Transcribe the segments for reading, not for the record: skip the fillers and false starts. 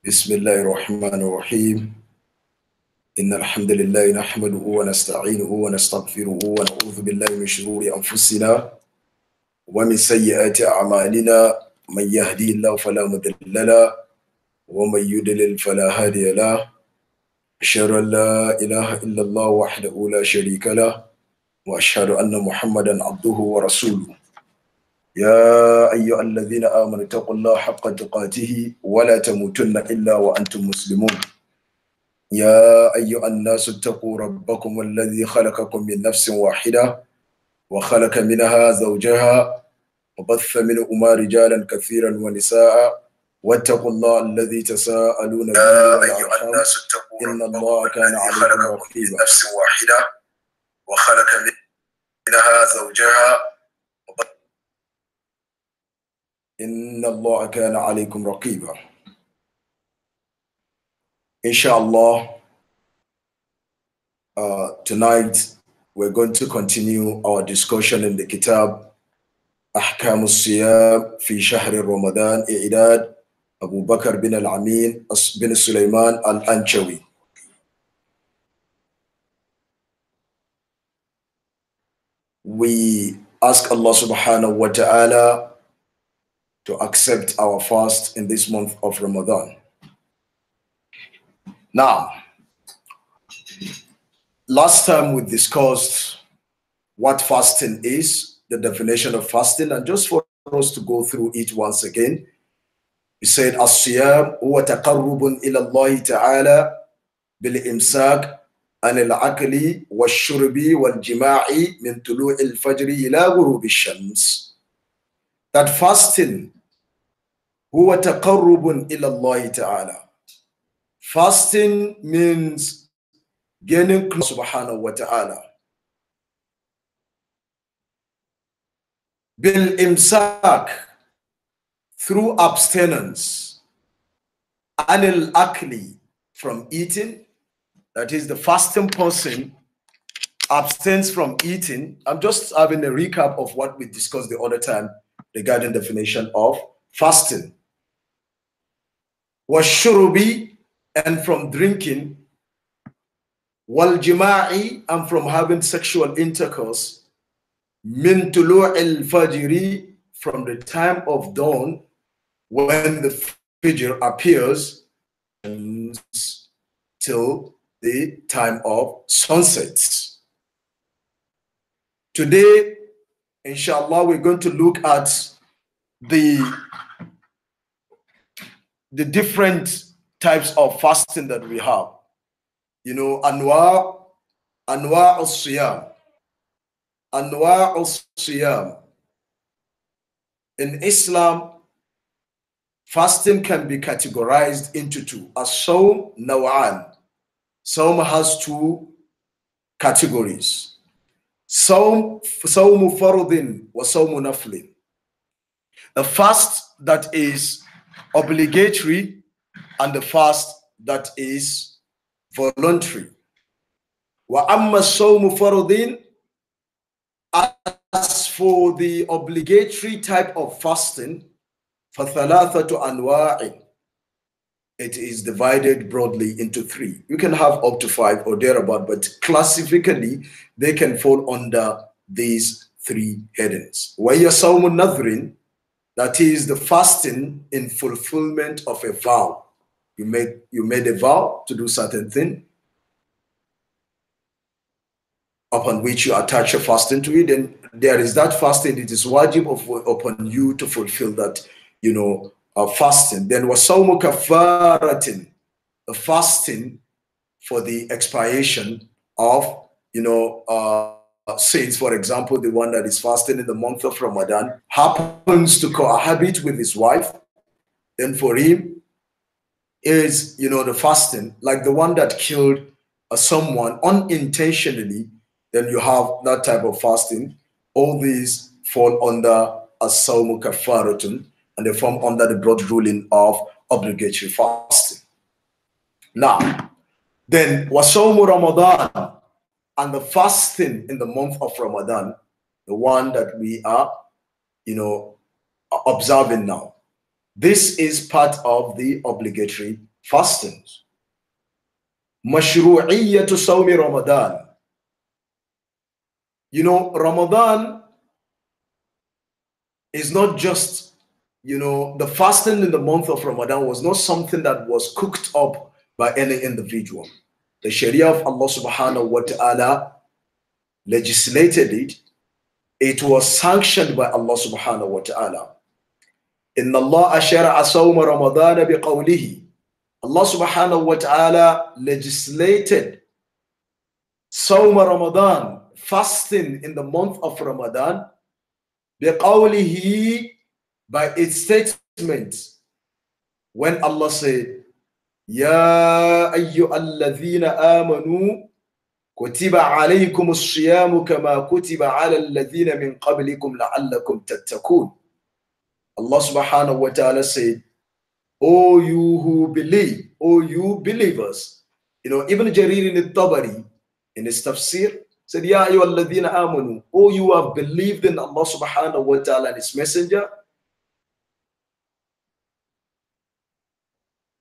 بسم الله الرحمن الرحيم إن الحمد لله نحمده ونستعينه ونستغفره ونعوذ بالله من شرور أنفسنا ومن سيئات أعمالنا من يهدي الله فلا مضل له ومن يضلل فلا هادي له أشهد أن لا إله إلا الله وحده لا شريك له وأشهد أن محمدا عبده ورسوله يا أيها الذين آمنوا اتقوا الله حق تقاته ولا تموتن إلا وأنتم مسلمون يا أيها الناس اتقوا ربكم الذي خلقكم من نفس واحدة وخلق منها زوجها وبث منهما رجالا كثيرا ونساء واتقوا الله الذي تساءلون به يا أيها الناس اتقوا إن ربكم الله كان الذي عليكم خلقكم من رقيبا نفس واحدة وخلق منها زوجها إن الله كان عليكم رقيبا. Inshallah, tonight we're going to continue our discussion in the kitab Ahkamu Al-Siyaam fi Shahr Ramadan i'dad Abubakar bin Al-Ameen bin Sulayman Al-Anchawi. We ask Allah subhanahu wa ta'ala to accept our fast in this month of Ramadan. Now, last time we discussed what fasting is, the definition of fasting, and just for us to go through it once again, we said As-Siyaam huwa taqarrubun ila Allah ta'ala bil-imsak an al-akli wash-shurbi wal-jima'i min tulu'i al-fajri ila ghurubi ash-shams. That fasting huwa taqarrubun ila Allah ta'ala. Fasting means getting close to subhanahu wa ta'ala. Bil imsak, through abstinence. Anil akli, from eating. That is, the fasting person abstains from eating. I'm just having a recap of what we discussed the other time regarding definition of fasting. Washurubi, and from drinking. Wal jima'i, and from having sexual intercourse. Min tulu'il fajri, from the time of dawn, when the fajr appears, till the time of sunsets. Today, inshallah, we're going to look at the different types of fasting that we have. You know, Anwa Al-Siyaam. Anwa Al-Siyaam. In Islam, fasting can be categorized into two. As-Sawm Naw'an. Sawm has two categories. Sawmu fardin wa sawmu naflin. The fast that is obligatory and the fast that is voluntary. Wa amma sawmu fardin, as for the obligatory type of fasting, فَثَلَاثَةُ أَنْوَاعٍ, it is divided broadly into three. You can have up to 5 or thereabout, but classically they can fall under these three headings. وَهِيَ صَوْمُ النَّذْرٍ, that is the fasting in fulfillment of a vow. You made a vow to do certain thing, upon which you attach a fasting to it, and there is that fasting. It is wajib upon you to fulfill that, fasting. Then wasawmu kafaratin, the fasting for the expiation of, sins. For example, the one that is fasting in the month of Ramadan happens to cohabit with his wife, then for him is, the fasting, like the one that killed someone unintentionally, then you have that type of fasting. All these fall under as-sawmu kafaratun, and they form under the broad ruling of obligatory fasting. Now, then wasawmu Ramadan, and the fasting in the month of Ramadan, the one that we are, observing now. This is part of the obligatory fastings. Mashru'iyyatu sawmi Ramadan. You know, Ramadan is not just, you know, the fasting in the month of Ramadan was not something that was cooked up by any individual. The Sharia of Allah subhanahu wa ta'ala legislated it. It was sanctioned by Allah subhanahu wa ta'ala. Inna Allah ashara'a sawma Ramadan biqawlihi. Allah subhanahu wa ta'ala legislated sawma Ramadan, fasting in the month of Ramadan, biqawlihi, by its statement, when Allah said, Ya ayyuhalladhina amanu kutiba alaykum as-siyamu kama kutiba ala alladhina min qablikum la'allakum tattaqun. Allah subhanahu wa ta'ala said, O you who believe, O you believers. You know, Ibn Jarir in Tabari, in his tafsir, said, Ya ayyuhalladhina amanu, O you have believed in Allah subhanahu wa ta'ala and his messenger,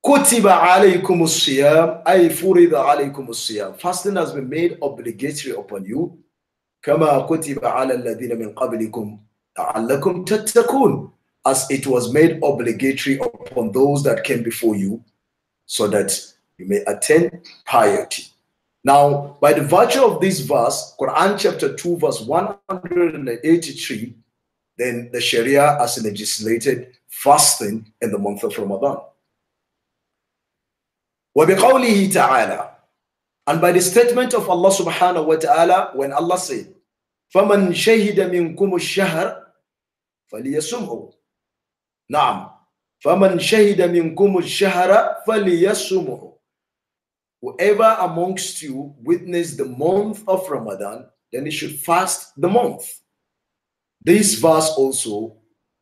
Kutiba alaykum as-siyam, ay furida alaykum as-siyam. Fasting has been made obligatory upon you. Kama kutiba ala alladhina min qablikum la'allakum tattaqun. As it was made obligatory upon those that came before you, so that you may attain piety. Now, by the virtue of this verse, Quran chapter 2, verse 183, then the Sharia has legislated fasting in the month of Ramadan. وَبِقَوْلِهِ تَعَالَى, and by the statement of Allah subhanahu wa ta'ala, when Allah said, فَمَنْ شَهِدَ مِنْكُمُ الشَّهْرَ فَلْيَصُمْهُ. Naam. فَمَنْ شَهِدَ مِنْكُمُ الشَّهْرَ فَلْيَصُمْهُ. Whoever amongst you witnessed the month of Ramadan, then he should fast the month. This verse also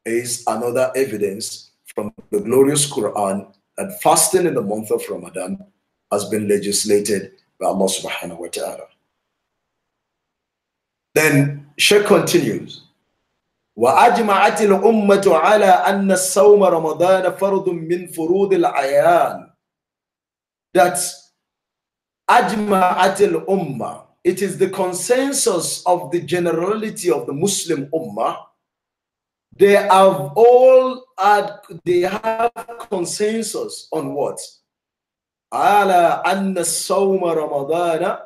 is another evidence from the glorious Quran that fasting in the month of Ramadan has been legislated by Allah subhanahu wa ta'ala. Then Shaykh continues, وَأَجْمَعَتِ الْأُمَّةُ عَلَىٰ أَنَّ الصَّوْمَ رَمَضَانَ فَرْضٌ مِّن فُرُوضِ الْأَعْيَانِ. That أَجْمَعَتِ الْأُمَّةِ, it is the consensus of the generality of the Muslim Ummah. They have consensus on what? Ala anna sawma Ramadana,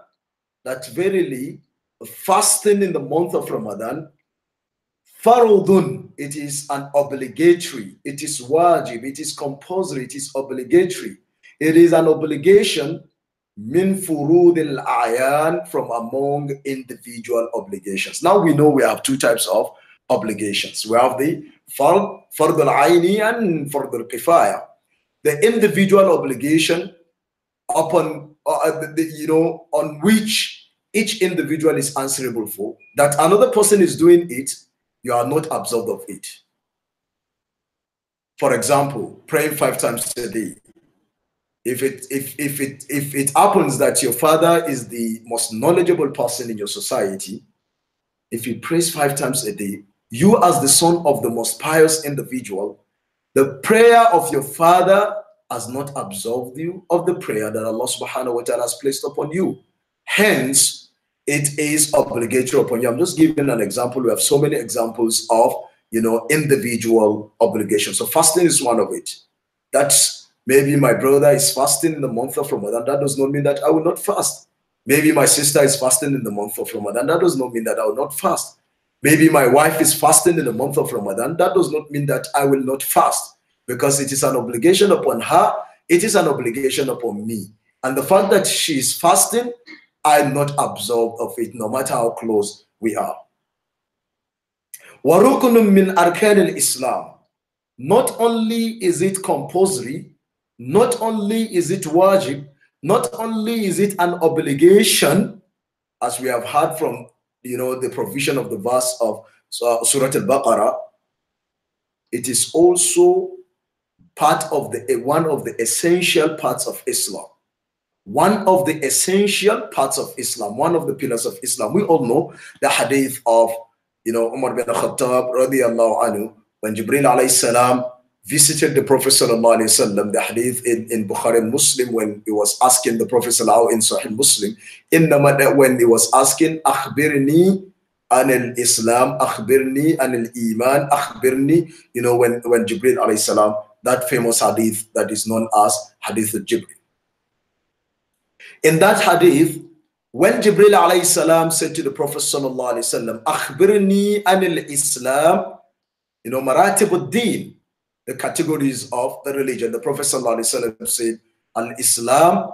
that verily fasting in the month of Ramadan, farudun, it is an obligatory, it is wajib, it is compulsory, it is obligatory. It is an obligation min furudil ayan, from among individual obligations. Now we know we have two types of obligations. We have the fard al-aini and fard al-kifaya. The individual obligation upon on which each individual is answerable for, that another person is doing it, you are not absolved of it. For example, praying 5 times a day. If it happens that your father is the most knowledgeable person in your society, if he prays 5 times a day, you as the son of the most pious individual, the prayer of your father has not absolved you of the prayer that Allah subhanahu wa ta'ala has placed upon you. Hence, it is obligatory upon you. I'm just giving an example. We have so many examples of, individual obligations. So fasting is one of it. That's maybe my brother is fasting in the month of Ramadan. That does not mean that I will not fast. Maybe my sister is fasting in the month of Ramadan. That does not mean that I will not fast. Maybe my wife is fasting in the month of Ramadan. That does not mean that I will not fast, because it is an obligation upon her. It is an obligation upon me. And the fact that she is fasting, I'm not absolved of it, no matter how close we are. وَرُكْنٌ مِّنْ أَرْكَانِ الْإِسْلَامِ. Not only is it compulsory, not only is it wajib, not only is it an obligation, as we have heard from the provision of the verse of Surah Al-Baqarah, it is also one of the essential parts of Islam. One of the essential parts of Islam, one of the pillars of Islam. We all know the hadith of Umar bin Khattab radiyallahu anhu, when Jibril alayhi salam visited the Prophet sallallahu alaihi wasallam, the hadith in Bukhari and Muslim, when he was asking the Prophet sallallahu in Sahih Muslim, when he was asking, akhbirni anil Islam, akhbirni anil Iman, akhbirni, you know, when Jibril alayhi salam, that famous hadith that is known as Hadith of Jibril. In that hadith, when Jibril alayhi salam said to the Prophet sallallahu alayhi wasallam, akhbirni anil Islam, you know, maratib the categories of the religion, the Prophet sallallahu alayhi wasallam said, al-Islam,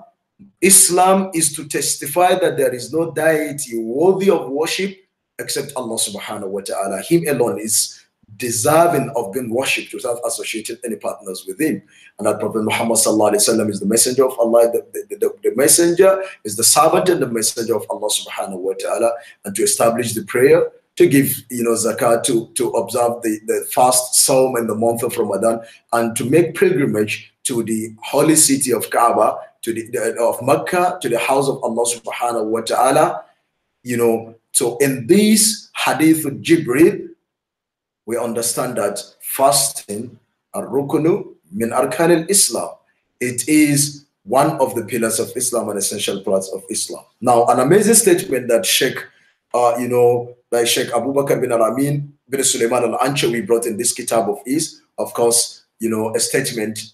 Islam is to testify that there is no deity worthy of worship except Allah subhanahu wa ta'ala. Him alone is deserving of being worshipped without associating any partners with him. And that Prophet Muhammad sallallahu alaihi wasallam is the messenger of Allah, the messenger is the servant and the messenger of Allah subhanahu wa ta'ala, and to establish the prayer, to give, you know, zakat, to observe the fast Sawm in the month of Ramadan, and to make pilgrimage to the holy city of Kaaba, to of Mecca, to the house of Allah subhanahu wa ta'ala. You know, so in this hadith of Jibril, we understand that fasting, ar-rukunu min arkan al-Islam, it is one of the pillars of Islam and essential parts of Islam. Now, an amazing statement that Sheikh Abubakar bin Al-Ameen bin Sulayman Al-Anchawi brought in this kitab of his, of course, you know, a statement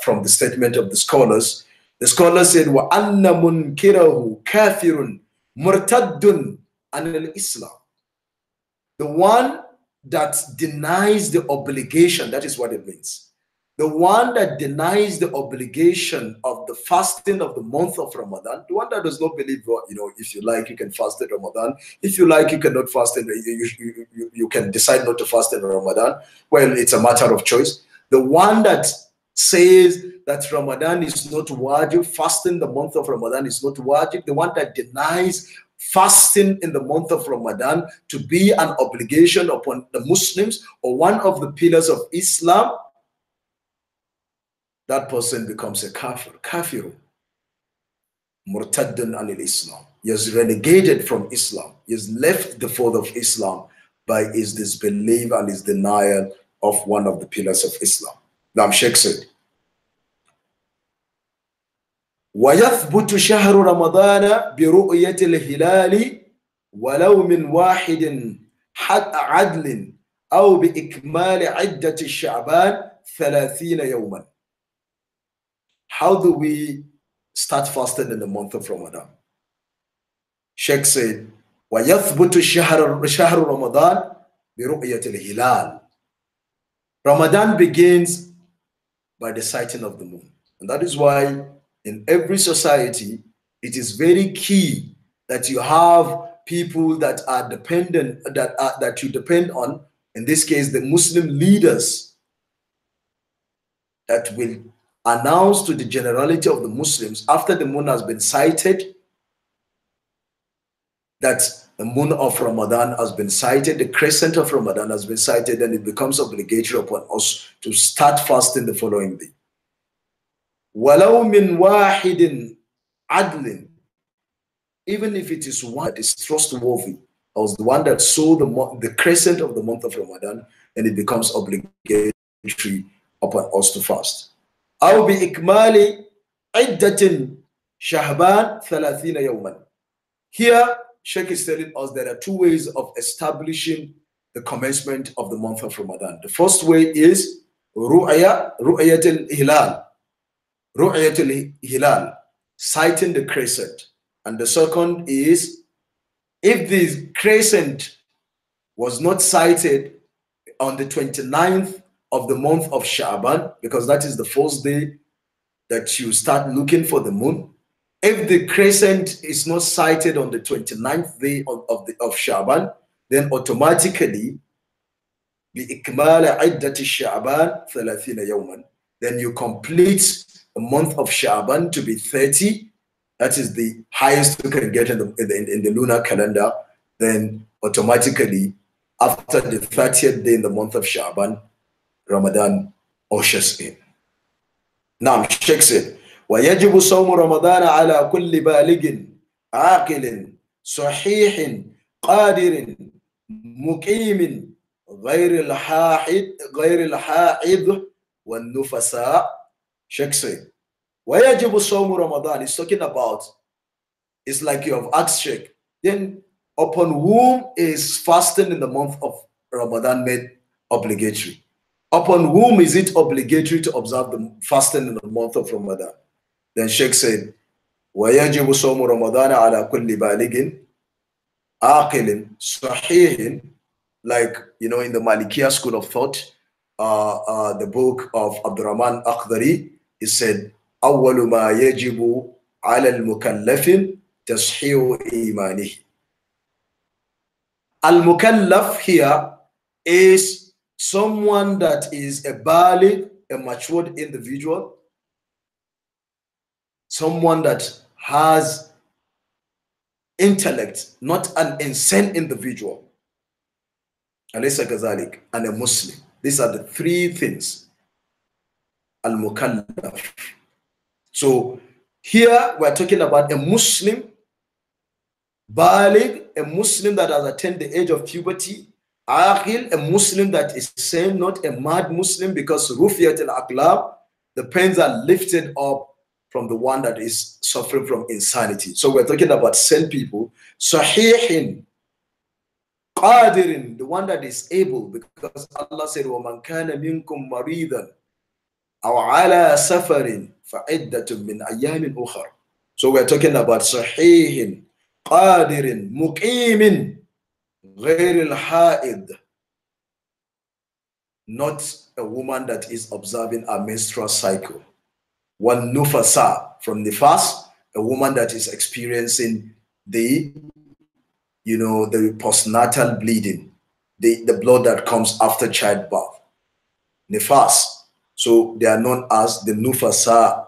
from the statement of the scholars. The scholars said, wa anna munkirahu kafirun murtaddun an al-Islam. The one that denies the obligation, that is what it means. The one that denies the obligation of the fasting of the month of Ramadan, the one that does not believe, you know, if you like, you can fast in Ramadan. If you like, you cannot fast in, you can decide not to fast in Ramadan. Well, it's a matter of choice. The one that says that Ramadan is not wajib, fasting the month of Ramadan is not wajib, the one that denies fasting in the month of Ramadan to be an obligation upon the Muslims or one of the pillars of Islam, that person becomes a kafir, murtaddun anil Islam. He has renegated from Islam. He has left the fold of Islam by his disbelief and his denial of one of the pillars of Islam. Now, Sheikh said, وَيَثْبُتُ شَهْرُ رَمَضَانَ بِرُؤْيَةِ الْهِلَالِ وَلَوْ مِنْ وَاحِدٍ عَدْلٍ أَوْ بِإِكْمَالِ عِدَّةِ الشَّعْبَانِ 30 يَوْمًا. How do we start fasting in the month of Ramadan? Sheikh said, وَيَثْبُتُ شَهْرُ رَمَضَانَ بِرُؤْيَةِ الْهِلَالِ. Ramadan begins by the sighting of the moon. And that is why in every society, it is very key that you have people that are dependent, that you depend on, in this case, the Muslim leaders, that will announce to the generality of the Muslims after the moon has been sighted, that the moon of Ramadan has been sighted, the crescent of Ramadan has been sighted, and it becomes obligatory upon us to start fasting the following day. وَلَوْ مِنْ وَاحِدٍ عَدْلٍ. Even if it is one that is trustworthy, or the one that saw the crescent of the month of Ramadan, and it becomes obligatory upon us to fast. أَوْ بِإِكْمَالِ عِدَّةٍ شَهْبَانِ 30 يَوْمًا. Here, Sheikh is telling us there are two ways of establishing the commencement of the month of Ramadan. The first way is رُؤْيَةُ الْهِلَالِ. Ru'yatul Hilal, sighting the crescent. And the second is, if the crescent was not sighted on the 29th of the month of Sha'ban, because that is the first day that you start looking for the moon. If the crescent is not sighted on the 29th day of Sha'ban, then automatically بِإِكْمَالَ عِدَّةِ الشَّعْبَانِ 30 يَوْمًا, then you complete the month of Sha'ban to be 30. That is the highest you can get in the lunar calendar. Then automatically, after the 30th day in the month of Sha'ban, Ramadan ushers in. Now, Sheikh said, وَيَجِبُ صَوْمُ رَمَضَانَ عَلَى كُلِّ بَالِغٍ عَاقِلٍ صَحِيحٍ قَادِرٍ مُقِيمٍ غير الحائض والنفساء. Sheikh said, وَيَجِبُ صَوْمُ Ramadan. He's talking about, it's like you have asked Sheikh, then upon whom is fasting in the month of Ramadan made obligatory? Upon whom is it obligatory to observe the fasting in the month of Ramadan? Then Sheikh said, وَيَجِبُ صَوْمُ رَمَضَانَ عَلَى كُلِّ بَالِغٍ عَاقِلٍ صَحِيحٍ. Like, you know, in the Malikiya school of thought, the book of Abdurrahman Akhdari, he said, أول ما يجب على المكلف تصحيح إيمانه. Al-Mukallaf here is someone that is a baligh, a matured individual, someone that has intellect, not an insane individual. Alaysa kazalik, and a Muslim. These are the three things. Al-Mukallaf. So here we're talking about a Muslim, baligh, a Muslim that has attained the age of puberty, aqil, a Muslim that is sane, not a mad Muslim, because rufiyat al-aqlab, the pens are lifted up from the one that is suffering from insanity. So we're talking about sane people. Sahihin, qadirin, the one that is able, because Allah said, وَمَنْ كَانَ مِنْكُمْ مَرِيضًا أَوْ عَلَى سَفَرٍ فَعِدَّةٌ مِنْ أَيَّامٍ أُخَرٍ. So we're talking about sahihin, qadirin, muqimin, غير الحائض, not a woman that is observing a menstrual cycle. One nufasa, from nifas, a woman that is experiencing the, you know, the postnatal bleeding, the blood that comes after childbirth. Nifas. So they are known as the nufasa.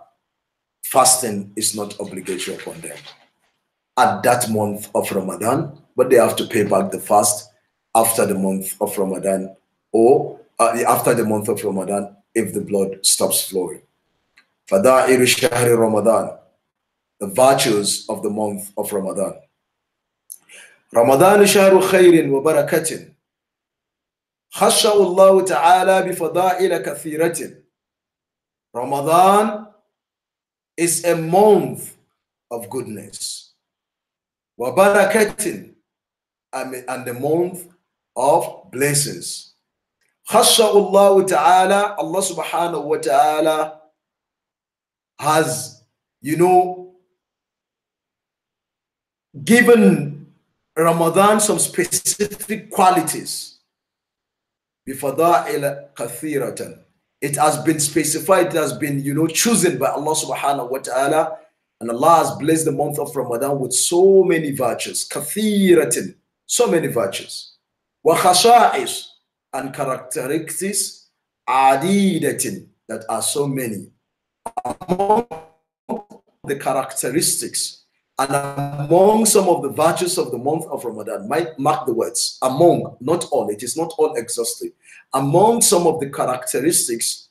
Fasting is not obligatory upon them at that month of Ramadan, but they have to pay back the fast after the month of Ramadan, or after the month of Ramadan if the blood stops flowing. Fada'ir shahri Ramadan, the virtues of the month of Ramadan. Ramadan shahru khairin wa barakatin. Khashahu Allah ta'ala bi fada'ila kathiratin. Ramadan is a month of goodness. Wa barakatin, and the month of blessings. Khashahu Allah ta'ala, Allah subhanahu wa ta'ala has, you know, given Ramadan some specific qualities. بِفَضَائِلَ كَثِيرَةً. It has been specified, it has been, you know, chosen by Allah subhanahu wa ta'ala, and Allah has blessed the month of Ramadan with so many virtues. كَثِيرَةً, so many virtues. وَخَشَائِشْ, and characteristics عَدِيدَةٍ, that are so many. Among the characteristics and among some of the virtues of the month of Ramadan, might mark the words among, not all, it is not all exhaustive. Among some of the characteristics,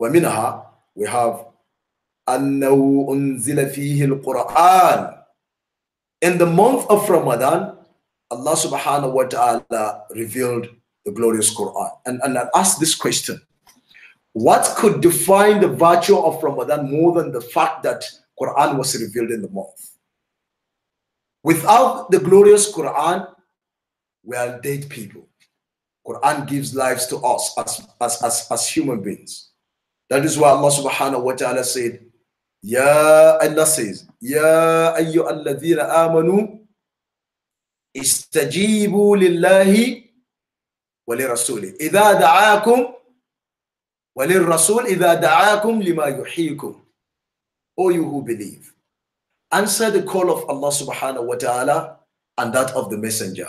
وَمِنَهَا, we have أَنَّهُ أُنزِلَ فِيهِ الْقُرْآنِ. In the month of Ramadan, Allah subhanahu wa ta'ala revealed the glorious Quran. And I ask this question: what could define the virtue of Ramadan more than the fact that Quran was revealed in the month? Without the glorious Quran, we are dead people. Quran gives lives to us as human beings. That is why Allah subhanahu wa ta'ala said, Allah says, Ya ayyuhalladhina amanu istajibu lillahi wa lirasuli idha da'akum وَلِلرَّسُولِ إِذَا دَعَاكُمْ لِمَا يُحْيِيكُمْ. O you who believe, answer the call of Allah subhanahu wa ta'ala and that of the messenger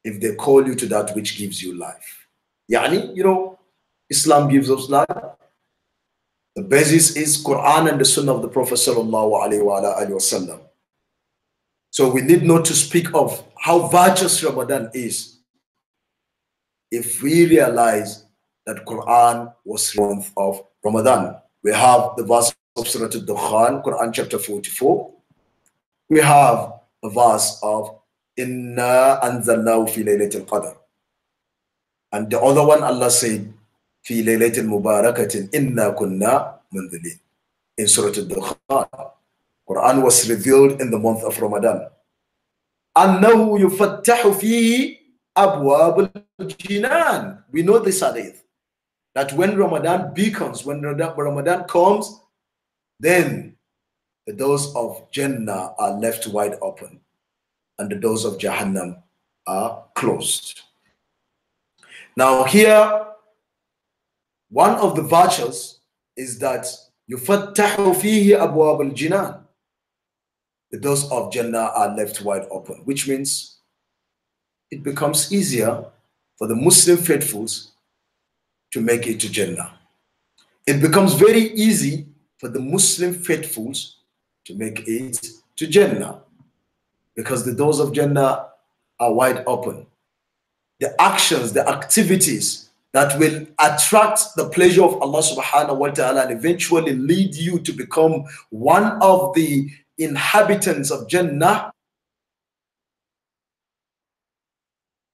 if they call you to that which gives you life. Yani, you know, Islam gives us life. The basis is Quran and the Sunnah of the Prophet sallallahu alaihi wasallam. So we need not to speak of how virtuous Ramadan is if we realize that Quran was the month of Ramadan. We have the verse of Surah Al-Dukhan, Quran chapter 44. We have a verse of Inna anzalnahu fi laylatil qadr. And the other one, Allah said, في ليلة مباركة إنا كنا منذرين. In Surah Al-Dukhan, Quran was revealed in the month of Ramadan. أنه يفتح فيه أبواب الجنان. We know this hadith, that when Ramadan beacons, when Ramadan comes, then the doors of Jannah are left wide open and the doors of Jahannam are closed. Now here, one of the virtues is that يفتح فيه أبواب الجنان. The doors of Jannah are left wide open, which means it becomes easier for the Muslim faithfuls to make it to Jannah. It becomes very easy for the Muslim faithfuls to make it to Jannah because the doors of Jannah are wide open. The actions, the activities that will attract the pleasure of Allah subhanahu wa ta'ala and eventually lead you to become one of the inhabitants of Jannah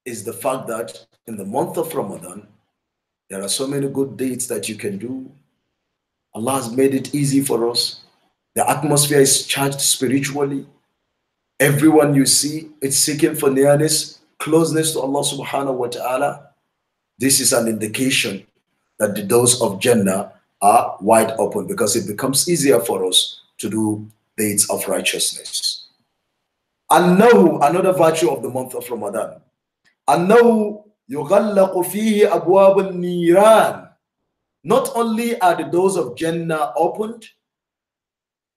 is the fact that in the month of Ramadan, there are so many good deeds that you can do. Allah has made it easy for us. The atmosphere is charged spiritually. Everyone you see is seeking for nearness, closeness to Allah subhanahu wa ta'ala. This is an indication that the doors of Jannah are wide open because it becomes easier for us to do deeds of righteousness. Annahu, another virtue of the month of Ramadan. Annahu yughallaqu fihi abwab al-niran. Not only are the doors of Jannah opened,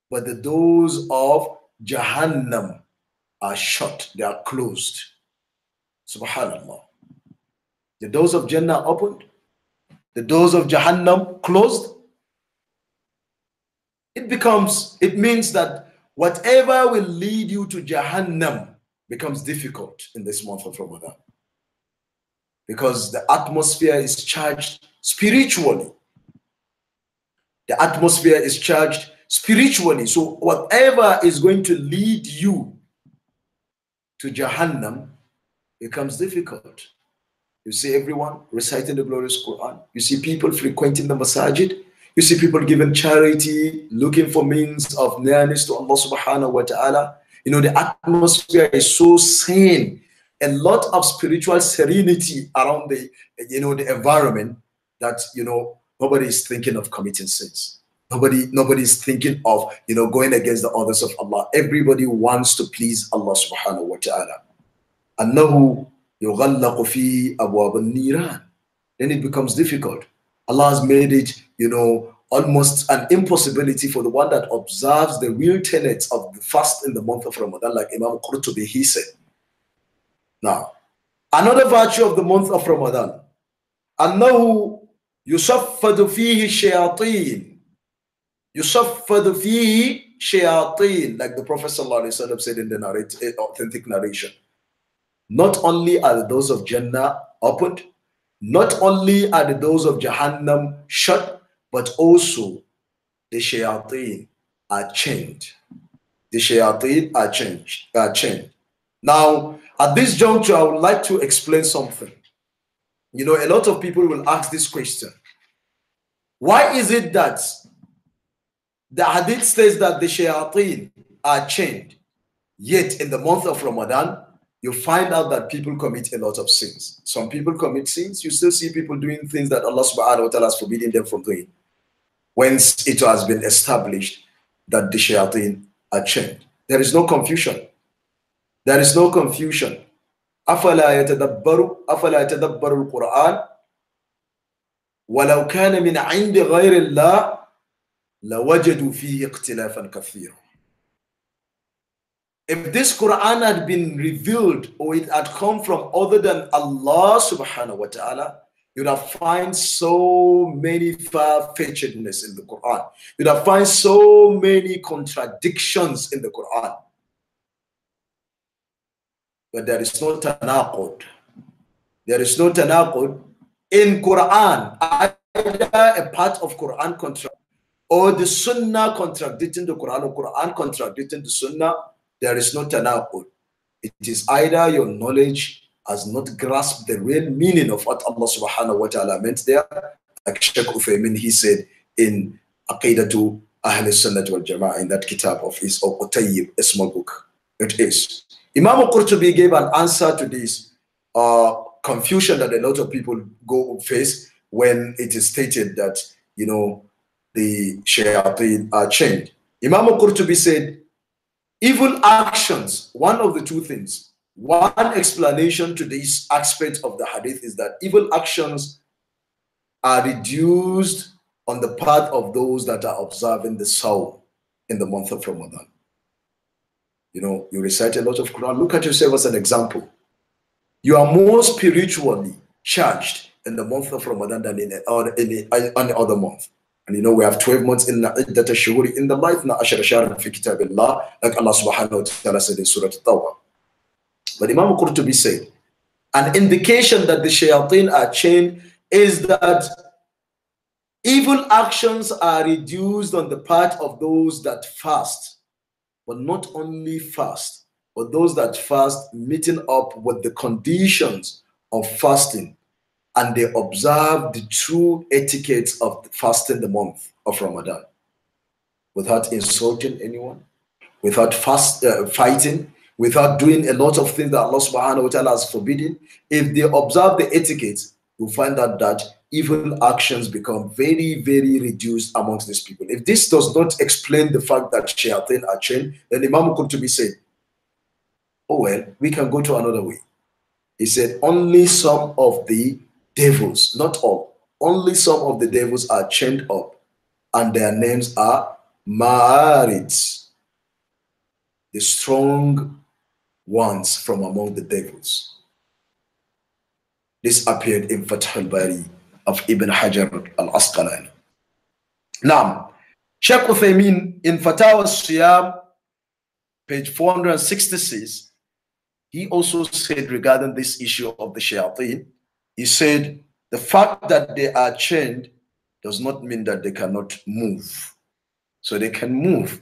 but the doors of Jahannam are shut, they are closed. Subhanallah. The doors of Jannah opened, the doors of Jahannam closed. It means that whatever will lead you to Jahannam becomes difficult in this month of Ramadan. Because the atmosphere is charged spiritually. The atmosphere is charged spiritually. So whatever is going to lead you to Jahannam becomes difficult. You see everyone reciting the glorious Quran. You see people frequenting the masajid. You see people giving charity, looking for means of nearness to Allah subhanahu wa ta'ala. You know, the atmosphere is so sane. A lot of spiritual serenity around the, the environment that, nobody is thinking of committing sins. Nobody is thinking of, going against the orders of Allah. Everybody wants to please Allah subhanahu wa ta'ala. Annahu yughallaqu fi abwab al-niran. Then it becomes difficult. Allah has made it, almost an impossibility for the one that observes the real tenets of the fast in the month of Ramadan, like Imam Qurtubi, he said. Now, another virtue of the month of Ramadan, أنه يصفد فيه الشياطين. يصفد فيه شياطين, like the Prophet ﷺ said in the authentic narration. Not only are the doors of Jannah opened, not only are the doors of Jahannam shut, but also the shayateen are chained. The shayateen are chained. Now, at this juncture, I would like to explain something. A lot of people will ask this question. Why is it that the hadith says that the shayateen are chained, yet in the month of Ramadan, you find out that people commit a lot of sins? Some people commit sins. You still see people doing things that Allah subhanahu wa ta'ala has forbidden them from doing. Whence it has been established that the shayateen are chained. There is no confusion. There is no confusion. أفلا يتدبر القرآن ولو كان من عند غير الله لوجدوا فيه اختلافا كثيرا. If this Quran had been revealed or it had come from other than Allah subhanahu wa ta'ala, you'd have find so many far-fetchedness in the Quran. You'd have find so many contradictions in the Quran. But there is no tanaqud. There is no tanaqud in Quran. Either a part of Quran or the Sunnah contradicting the Quran, or Quran contradicting the Sunnah. There is no tanaqud. It is either your knowledge has not grasped the real meaning of what Allah subhanahu wa ta'ala meant there. Like Sheikh Uthaymin, he said in Aqidatu Ahl Sunnah wal Jama'ah, in that kitab of his, or Qutayyib, a small book. It is. Imam al-Qurtubi gave an answer to this confusion that a lot of people go face when it is stated that, you know, the shayateen are chained. Imam al-Qurtubi said, evil actions, one of the two things. One explanation to this aspect of the hadith is that evil actions are reduced on the part of those that are observing the Sawm in the month of Ramadan. You know, you recite a lot of Quran. Look at yourself as an example. You are more spiritually charged in the month of Ramadan than in any other month. And you know, we have 12 months in Iddat al-Shuhuri in the life, na ashara shahran fi kitabillah, like Allah subhanahu wa ta'ala said in Surah At-Tawbah. But Imam Qurtubi said, an indication that the shayateen are chained is that evil actions are reduced on the part of those that fast, but not only fast, but those that fast meeting up with the conditions of fasting, and they observe the true etiquette of fasting the month of Ramadan, without insulting anyone, without fighting, without doing a lot of things that Allah subhanahu wa ta'ala has forbidden. If they observe the etiquette, you'll find out that evil actions become very, very reduced amongst these people. If this does not explain the fact that shayateen are chained, then Imam Qurtubi said, oh well, we can go to another way. He said, only some of the devils, not all, only some of the devils are chained up, and their names are Ma'arids, the strong ones from among the devils. This appeared in Fath al-Bari of Ibn Hajar al-Asqalani. Now, Sheikh Uthaymin in Fatawa al-Siyaam, page 466, he also said regarding this issue of the shayateen, he said, the fact that they are chained does not mean that they cannot move. So they can move,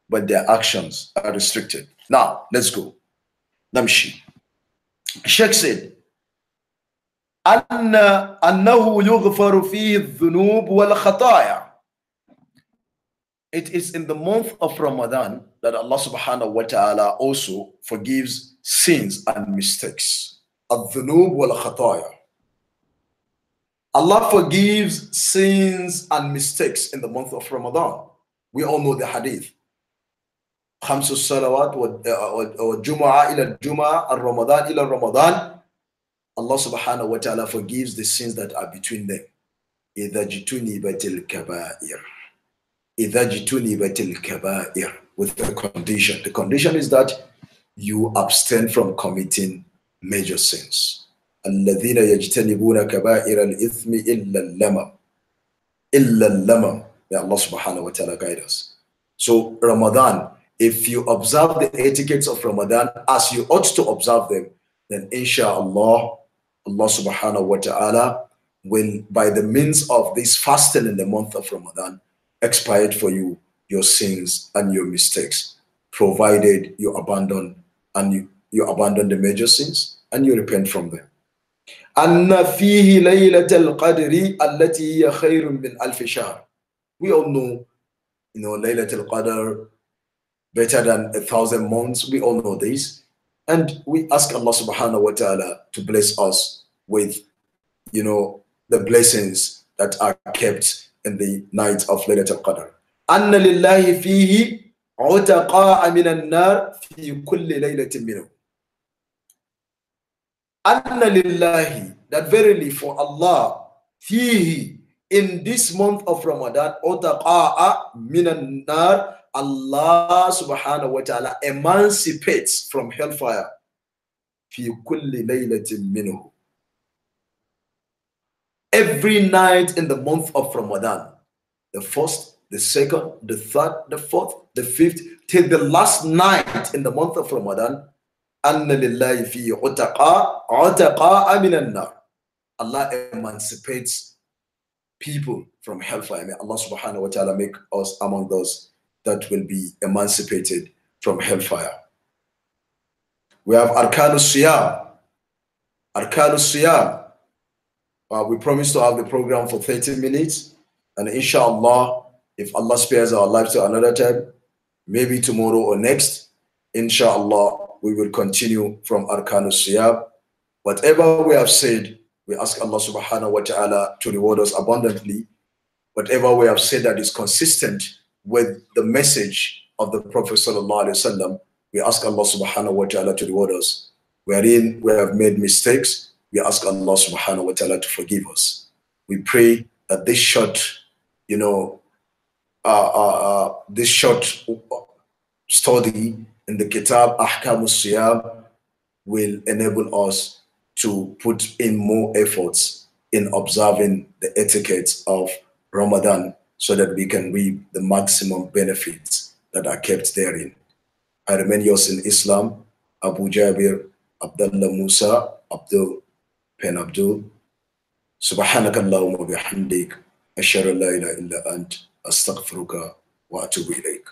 but their actions are restricted. Now, let's go. Namshi. Sheikh said, أنه يغفر فيه الذنوب والخطايا. It is in the month of Ramadan that Allah subhanahu wa ta'ala also forgives sins and mistakes. الذنوب والخطايا. Allah forgives sins and mistakes in the month of Ramadan. We all know the hadith. خمس الصلوات والجمعة إلى الجمعة الرمضان إلى رمضان. Allah subhanahu wa ta'ala forgives the sins that are between them. إذا جتنبت الكبائر. إذا جتنبت الكبائر. With the condition. The condition is that you abstain from committing major sins. الذين يجتنبون كبائر الإثم إلا اللمم. إلا اللمم. May Allah subhanahu wa ta'ala guide us. So Ramadan, if you observe the etiquettes of Ramadan as you ought to observe them, then inshallah, Allah subhanahu wa ta'ala will, by the means of this fasting in the month of Ramadan, expiate for you your sins and your mistakes, provided you abandon you abandon the major sins and you repent from them. أن فيه ليلة القدر التي هي خير من ألف شهر. We all know, you know, Laylat al-Qadr better than 1,000 months. We all know this. And we ask Allah subhanahu wa ta'ala to bless us with, you know, the blessings that are kept in the night of Laylat al-Qadr. أن لله فيه عتقاء من النار في كل ليلة منه. أن لله, that verily for Allah, فيه, in this month of Ramadan, عتقاء من النار, Allah subhanahu wa ta'ala emancipates from hellfire. في كل ليلة منه. Every night in the month of Ramadan, the first, the second, the third, the fourth, the fifth, till the last night in the month of Ramadan, أن لله فيه عتقاء من النار. Allah emancipates people from hellfire. May Allah subhanahu wa ta'ala make us among those that will be emancipated from hellfire. We have Ahkamu Al-Siyaam. Ahkamu Al-Siyaam. We promise to have the program for 30 minutes. And inshallah, if Allah spares our lives to another time, maybe tomorrow or next, inshallah, we will continue from Ahkamu Al-Siyaam. Whatever we have said, we ask Allah subhanahu wa ta'ala to reward us abundantly. Whatever we have said that is consistent with the message of the Prophet sallallahu alaihi wasallam, we ask Allah subhanahu wa ta'ala to reward us. Wherein we have made mistakes, we ask Allah subhanahu wa ta'ala to forgive us. We pray that this short, this short study in the Kitab Ahkamu Al-Siyaam will enable us to put in more efforts in observing the etiquette of Ramadan so that we can reap the maximum benefits that are kept therein. I remain yours in Islam, Abu Jabir, Abdullah Musa, Abdul, Penabdul. Subhanakallahumma bihamdik, ashhadu an la ilaha illa ant, astaghfiruka wa atubu ilayk.